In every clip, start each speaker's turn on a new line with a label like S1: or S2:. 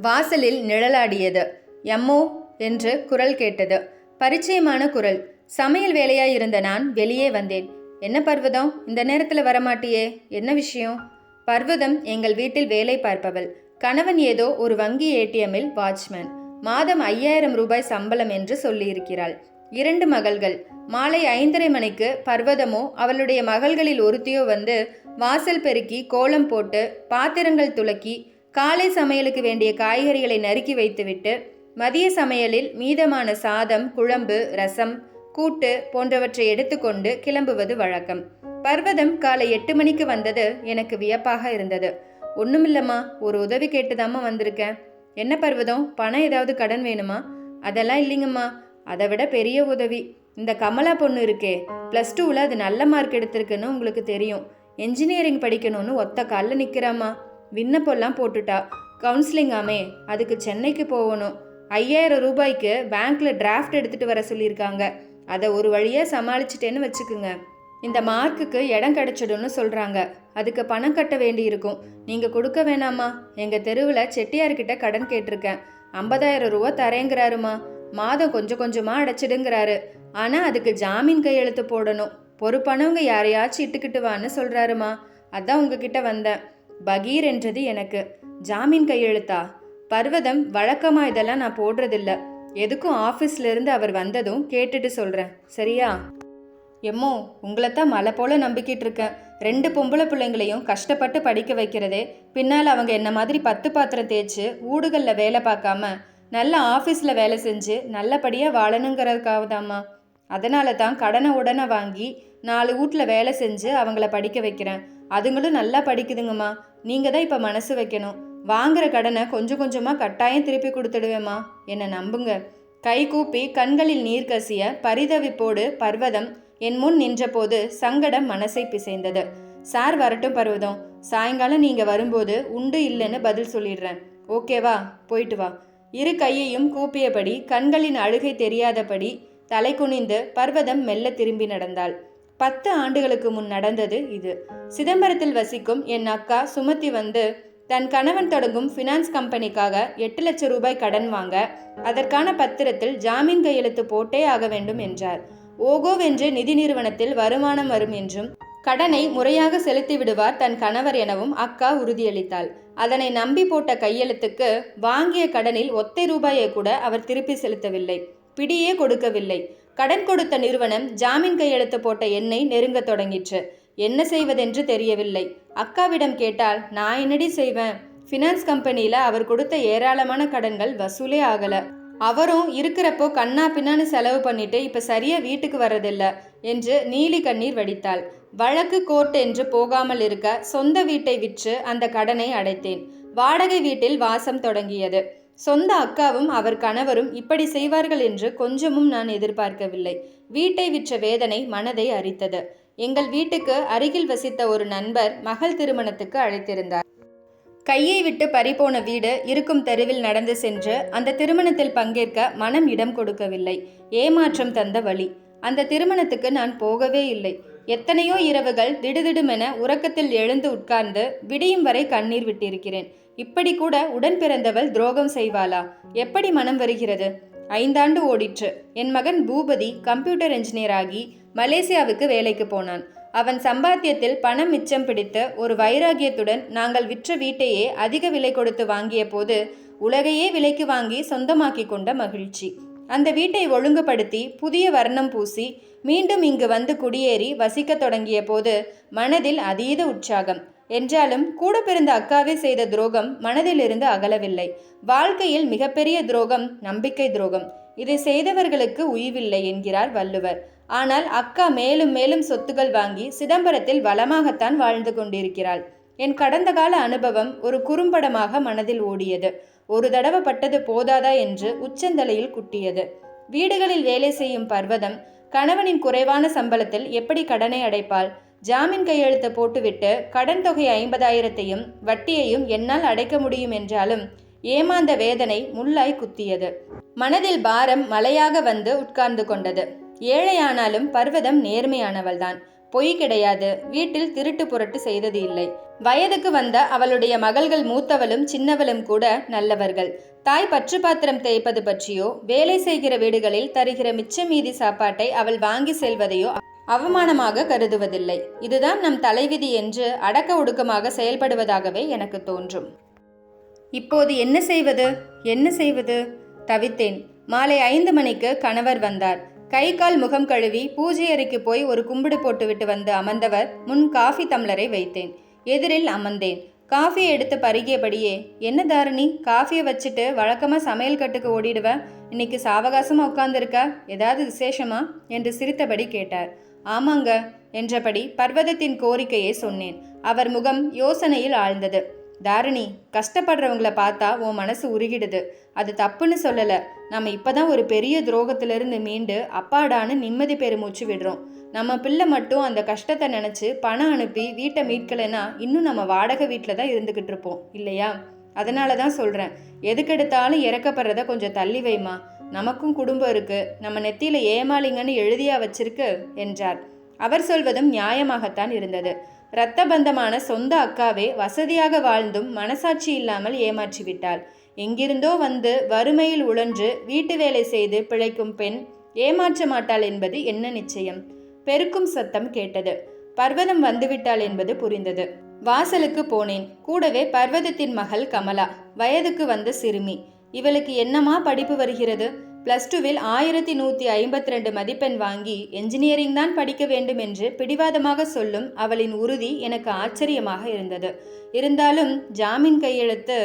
S1: வாசலில் நிழலாடியது. எம்மோ என்று குரல் கேட்டது. பரிச்சயமான குரல். சமையல் வேலையாயிருந்த நான் வெளியே வந்தேன். என்ன பர்வதம், இந்த நேரத்தில் வரமாட்டியே, என்ன விஷயம்? பர்வதம் எங்கள் வீட்டில் வேலை பார்ப்பவள். கணவன் ஏதோ ஒரு வங்கி ஏடிஎம்மில் வாட்ச்மேன். மாதம் 5000 ரூபாய் சம்பளம் என்று சொல்லியிருக்கிறாள். 2 மகள்கள். மாலை 5:30 மணிக்கு பர்வதமோ அவளுடைய மகள்களில் ஒருத்தியோ வந்து வாசல் பெருக்கி கோலம் போட்டு பாத்திரங்கள் துலக்கி காலை சமையலுக்கு வேண்டிய காய்கறிகளை நறுக்கி வைத்துவிட்டு மதிய சமையலில் மீதமான சாதம், குழம்பு, ரசம், கூட்டு போன்றவற்றை எடுத்துக்கொண்டு கிளம்புவது வழக்கம். பர்வதம் காலை 8 மணிக்கு வந்தது எனக்கு வியப்பாக இருந்தது. ஒன்றுமில்லம்மா, ஒரு உதவி கேட்டுதாம்மா வந்திருக்கேன். என்ன பர்வதம், பணம் ஏதாவது கடன் வேணுமா? அதெல்லாம் இல்லைங்கம்மா. அதை விட பெரிய உதவி. இந்த கமலா பொண்ணு இருக்கே, +2ல் அது நல்ல மார்க் எடுத்திருக்குன்னு உங்களுக்கு தெரியும். என்ஜினியரிங் படிக்கணும்னு ஒத்த காலில் நிற்கிறாம்மா. விண்ணப்பெல்லாம் போட்டுட்டா. கவுன்சிலிங் ஆமே, அதுக்கு சென்னைக்கு போகணும். 5000 ரூபாய்க்கு பேங்க்கில் டிராஃப்ட் எடுத்துகிட்டு வர சொல்லியிருக்காங்க. அதை ஒரு வழியாக சமாளிச்சிட்டேன்னு வச்சுக்குங்க. இந்த மார்க்குக்கு இடம் கிடச்சிடும்னு சொல்கிறாங்க. அதுக்கு பணம் கட்ட வேண்டி இருக்கும். நீங்கள் கொடுக்க வேணாமா? எங்கள் தெருவில் செட்டியார்கிட்ட கடன் கேட்டிருக்கேன். 50,000 ரூபா தரேங்கிறாருமா. மாதம் கொஞ்சம் கொஞ்சமாக அடைச்சிடுங்கிறாரு. ஆனால் அதுக்கு ஜாமீன் கையெழுத்து போடணும். பொறுப்பானவங்க யாரையாச்சும் இட்டுக்கிட்டு வான்னு சொல்கிறாருமா. அதான் உங்ககிட்ட வந்தேன். பகீர் என்றது எனக்கு. ஜாமீன் கையெழுத்தா? பர்வதம், வழக்கமாக இதெல்லாம் நான் போடுறதில்ல. எதுக்கும் ஆஃபீஸ்லேருந்து அவர் வந்ததும் கேட்டுட்டு சொல்கிறேன், சரியா? எம்மோ, உங்களைத்தான் மலை போல நம்பிக்கிட்டு இருக்கேன். 2 பொம்பளை பிள்ளைங்களையும் கஷ்டப்பட்டு படிக்க வைக்கிறதே, பின்னால் அவங்க என்ன மாதிரி 10 பாத்திரம் தேய்ச்சி ஊடுகளில் வேலை பார்க்காம நல்ல ஆஃபீஸில் வேலை செஞ்சு நல்லபடியாக வாழணுங்கிறதுக்காகதாம்மா. அதனால தான் கடனை உடனே வாங்கி 4 வீட்டில் வேலை செஞ்சு அவங்கள படிக்க வைக்கிறேன். அதுங்களும் நல்லா படிக்குதுங்கம்மா. நீங்கள் தான் இப்போ மனசு வைக்கணும். வாங்குகிற கடனை கொஞ்சம் கொஞ்சமாக கட்டாயம் திருப்பி கொடுத்துடுவேம்மா, என்னை நம்புங்க. கை கூப்பி கண்களில் நீர் கசிய பரிதவிப்போடு பர்வதம் என் முன் நின்றபோது சங்கடம் மனசை பிசைந்தது. சார் வரட்டும் பர்வதம், சாயங்காலம் நீங்கள் வரும்போது உண்டு இல்லைன்னு பதில் சொல்லிடுறேன். ஓகேவா? போயிட்டு வா. 2 கையையும் கூப்பியபடி கண்களின் அழுகை தெரியாதபடி தலை குனிந்து பர்வதம் மெல்ல திரும்பி நடந்தாள். 10 ஆண்டுகளுக்கு முன் நடந்தது இது. சிதம்பரத்தில் வசிக்கும் என் அக்கா சுமதி வந்து தன் கணவன் தொடங்கும் ஃபினான்ஸ் கம்பெனிக்காக 8 லட்சம் ரூபாய் கடன் வாங்க அதற்கான பத்திரத்தில் ஜாமீன் கையெழுத்து போட்டே ஆக வேண்டும் என்றார். ஓகோவென்று நிதி நிறுவனத்தில் வருமானம் வரும் என்றும் கடனை முறையாக செலுத்தி விடுவார் தன் கணவர் எனவும் அக்கா உறுதியளித்தாள். அதனை நம்பி போட்ட கையெழுத்துக்கு வாங்கிய கடனில் ஒத்தை ரூபாயை கூட அவர் திருப்பி செலுத்தவில்லை. பிடியே கொடுக்கவில்லை. கடன் கொடுத்த நிறுவனம் ஜாமீன் கையெழுத்து போட்ட எண்ணை நெருங்க தொடங்கிற்று. என்ன செய்வதென்று தெரியவில்லை. அக்காவிடம் கேட்டால், நான் என்னடி செய்வேன்? ஃபினான்ஸ் கம்பெனியில் அவர் கொடுத்த ஏராளமான கடன்கள் வசூலே ஆகலை. அவரும் இருக்கிறப்போ கண்ணா பின்னான்னு செலவு பண்ணிட்டு இப்போ சரியாக வீட்டுக்கு வர்றதில்ல என்று நீலி கண்ணீர் வடித்தாள். வழக்கு கோர்ட் என்று போகாமல் இருக்க சொந்த வீட்டை விற்று அந்த கடனை அடைத்தேன். வாடகை வீட்டில் வாசம் தொடங்கியது. சொந்த அக்காவும் அவர் கணவரும் இப்படி செய்வார்கள் என்று கொஞ்சமும் நான் எதிர்பார்க்கவில்லை. வீட்டை விற்ற வேதனை மனதை அரித்தது. எங்கள் வீட்டுக்கு அருகில் வசித்த ஒரு நண்பர் மகள் திருமணத்துக்கு அழைத்திருந்தார். கையை விட்டு பறிபோன வீடு இருக்கும் தெருவில் நடந்து சென்று அந்த திருமணத்தில் பங்கேற்க மனம் இடம் கொடுக்கவில்லை. ஏமாற்றம் தந்த வழி. அந்த திருமணத்துக்கு நான் போகவே இல்லை. எத்தனையோ இரவுகள் திடுதிடுமென உறக்கத்தில் எழுந்து உட்கார்ந்து விடியும் வரை கண்ணீர் விட்டிருக்கிறேன். இப்படி கூட உடன் பிறந்தவள் துரோகம் செய்வாளா? எப்படி மனம் வருகிறது? 5 ஆண்டு ஓடிற்று. என் மகன் பூபதி கம்ப்யூட்டர் என்ஜினியர் ஆகி மலேசியாவுக்கு வேலைக்கு போனான். அவன் சம்பாத்தியத்தில் பணம் மிச்சம் பிடித்து ஒரு வைராகியத்துடன் நாங்கள் விற்ற வீட்டையே அதிக விலை கொடுத்து வாங்கிய போது உலகையே விலைக்கு வாங்கி சொந்தமாக்கி கொண்ட மகிழ்ச்சி. அந்த வீட்டை ஒழுங்குபடுத்தி புதிய வர்ணம் பூசி மீண்டும் இங்கு வந்து குடியேறி வசிக்க தொடங்கிய போது மனதில் அதீத உற்சாகம். என்றாலும் கூட பிறந்த அக்காவே செய்த துரோகம் மனதிலிருந்து அகலவில்லை. வாழ்க்கையில் மிகப்பெரிய துரோகம் நம்பிக்கை துரோகம். இதை செய்தவர்களுக்கு உய்வில்லை என்கிறார் வள்ளுவர். ஆனால் அக்கா மேலும் மேலும் சொத்துகள் வாங்கி சிதம்பரத்தில் வளமாகத்தான் வாழ்ந்து கொண்டிருக்கிறாள். என் கடந்த கால அனுபவம் ஒரு குறும்படமாக மனதில் ஓடியது. ஒரு தடவை பட்டது போதாதா என்று உச்சந்தலையில் குட்டியது. வீடுகளில் வேலை செய்யும் பர்வதம் கணவனின் குறைவான சம்பளத்தில் எப்படி கடனை அடைப்பாள்? ஜாமீன் கையெழுத்து போட்டுவிட்டு கடன் தொகை 50,000ஐயும் வட்டியையும் என்னால் அடைக்க முடியும் என்றாலும் ஏமாந்த வேதனை முள்ளாய் குத்தியது. மனதில் பாரம் மலையாக வந்து உட்கார்ந்து கொண்டது. ஏழையானாலும் பர்வதம் நேர்மையானவள்தான். பொய் கிடையாது. வீட்டில் திருட்டு புரட்டு செய்தது இல்லை. வயதுக்கு வந்த அவளுடைய மகள்கள் மூத்தவளும் சின்னவளும் கூட நல்லவர்கள். தாய் பற்று பாத்திரம் தேய்ப்பது பற்றியோ வேலை செய்கிற வீடுகளில் தருகிற மிச்ச மீதி சாப்பாட்டை அவள் வாங்கி செல்வதையோ அவமானமாக கருதுவதில்லை. இதுதான் நம் தலைவிதி என்று அடக்க ஒடுக்கமாக செயல்படுவதாகவே எனக்கு தோன்றும். இப்போது என்ன செய்வது என்ன செய்வது தவித்தேன். மாலை 5 மணிக்கு கணவர் வந்தார். கை கால் முகம் கழுவி பூஜை அறைக்கு போய் ஒரு கும்பிடு போட்டுவிட்டு வந்து அமர்ந்தவர் முன் காஃபி டம்ளரை வைத்தேன். எதிரில் அமர்ந்தேன். காஃபியை எடுத்து பருகியபடியே, என்ன தாரிணி, காஃபியை வச்சுட்டு வழக்கமாக சமையல் கட்டுக்கு ஓடிடுவ, இன்னைக்கு சாவகாசமாக உட்கார்ந்துருக்க, ஏதாவது விசேஷமா என்று சிரித்தபடி கேட்டார். ஆமாங்க என்றபடி பர்வதத்தின் கோரிக்கையை சொன்னேன். அவர் முகம் யோசனையில் ஆழ்ந்தது. தாரிணி, கஷ்டப்படுறவங்கள பார்த்தா உன் மனசு உருகிடுது. அது தப்புன்னு சொல்லலை. நம்ம இப்போதான் ஒரு பெரிய துரோகத்திலிருந்து மீண்டு அப்பாடான்னு நிம்மதி பெருமூச்சு விடுறோம். நம்ம பிள்ளை மட்டும் அந்த கஷ்டத்தை நினச்சி பணம் அனுப்பி வீட்டை மீட்கலைன்னா இன்னும் நம்ம வாடகை வீட்டில் தான் இருந்துக்கிட்டு இருப்போம் இல்லையா? அதனால தான் சொல்கிறேன், எதுக்கெடுத்தாலும் இறக்கப்படுறத கொஞ்சம் தள்ளி வைமா. நமக்கும் குடும்பம் இருக்குது. நம்ம நெத்தியில் ஏமாளிங்கன்னு எழுதியா வச்சிருக்கு என்றார். அவர் சொல்வதும் நியாயமாகத்தான் இருந்தது. இரத்த பந்தமான சொந்த அக்காவே வசதியாக வாழ்ந்தும் மனசாட்சி இல்லாமல் ஏமாற்றிவிட்டாள். எங்கிருந்தோ வந்து வறுமையில் உழன்று வீட்டு வேலை செய்து பிழைக்கும் பெண் ஏமாற்ற மாட்டாள் என்பது என்ன நிச்சயம்? பெருக்கும் சத்தம் கேட்டது. பர்வதம் வந்துவிட்டாள் என்பது புரிந்தது. வாசலுக்கு போனேன். கூடவே பர்வதத்தின் மகள் கமலா, வயதுக்கு வந்த சிறுமி. இவளுக்கு என்னமா படிப்பு வருகிறது? +2வில் 1152 மதிப்பெண் வாங்கி என்ஜினியரிங் தான் படிக்க வேண்டும் என்று பிடிவாதமாக சொல்லும் அவளின் உறுதி எனக்கு ஆச்சரியமாக இருந்தது. இருந்தாலும் ஜாமீன் கையெழுத்து,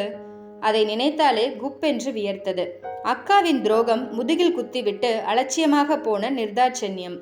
S1: அதை நினைத்தாலே குப்பென்று வியர்த்தது. அக்காவின் துரோகம் முதுகில் குத்திவிட்டு அலட்சியமாக போன நிர்தாட்சண்யம்.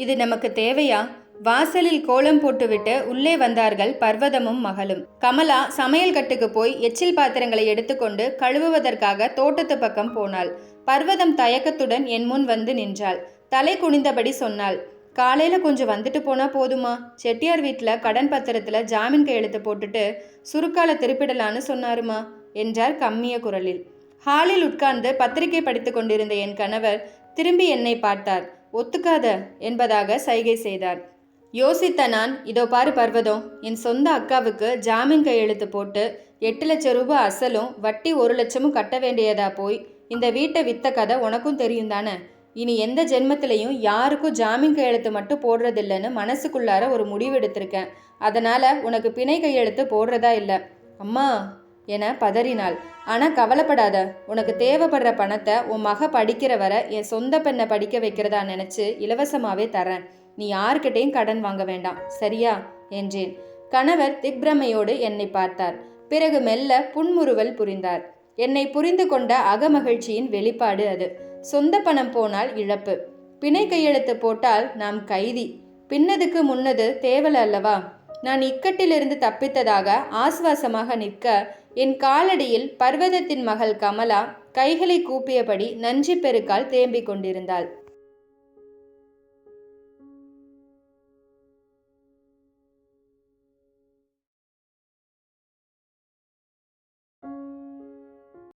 S1: இது நமக்கு தேவையா? வாசலில் கோலம் போட்டுவிட்டு உள்ளே வந்தார்கள் பர்வதமும் மகளும். கமலா சமையல் கட்டுக்கு போய் எச்சில் பாத்திரங்களை எடுத்துக்கொண்டு கழுவுவதற்காக தோட்டத்து பக்கம் போனாள். பர்வதம் தயக்கத்துடன் என் முன் வந்து நின்றாள். தலை குனிந்தபடி சொன்னாள், காலையில கொஞ்சம் வந்துட்டு போனா போதுமா? செட்டியார் வீட்டில் கடன் பத்திரத்தில் ஜாமீன் கையெழுத்து போட்டுட்டு சுருக்கால திருப்பிடலான்னு சொன்னாருமா என்றார் கம்மிய குரலில். ஹாலில் உட்கார்ந்து பத்திரிகை படித்து கொண்டிருந்த என் கணவர் திரும்பி என்னை பார்த்தார். ஒத்துக்காத என்பதாக சைகை செய்தார். யோசித்த நான், இதோ பாரு பர்வதம், என் சொந்த அக்காவுக்கு ஜாமீன் கையெழுத்து போட்டு 8 லட்சம் ரூபாய் அசலும் வட்டி 1 லட்சமும் கட்ட வேண்டியதா போய் இந்த வீட்டை வித்த கதை உனக்கும் தெரியும் தானே? இனி எந்த ஜென்மத்திலையும் யாருக்கும் ஜாமீன் கையெழுத்து மட்டும் போடுறதில்லைன்னு மனசுக்குள்ளார ஒரு முடிவு எடுத்திருக்கேன். அதனால உனக்கு பிணை கையெழுத்து போடுறதா இல்லை. அம்மா என பதறினாள். ஆனால் கவலைப்படாத, உனக்கு தேவைப்படுற பணத்தை உன் மக படிக்கிற வரை என் சொந்த பெண்ணை படிக்க வைக்கிறதா நினச்சி இலவசமாகவே தரேன். நீ யார்கிட்டையும் கடன் வாங்க வேண்டாம், சரியா என்றேன். கணவர் திக்பிரமையோடு என்னை பார்த்தார். பிறகு மெல்ல புன்முறுவல் புரிந்தார். என்னை புரிந்து கொண்ட அகமகிழ்ச்சியின் வெளிப்பாடு அது. சொந்த பணம் போனால் இழப்பு, பிணை கையெழுத்து போட்டால் நாம் கைதி. பின்னதுக்கு முன்னது தேவல அல்லவா? நான் இக்கட்டிலிருந்து தப்பித்ததாக ஆசுவாசமாக நிற்க என் காலடியில் பர்வதத்தின் மகள் கமலா கைகளை கூப்பியபடி நன்றி பெருக்கால் தேம்பிக் கொண்டிருந்தாள்.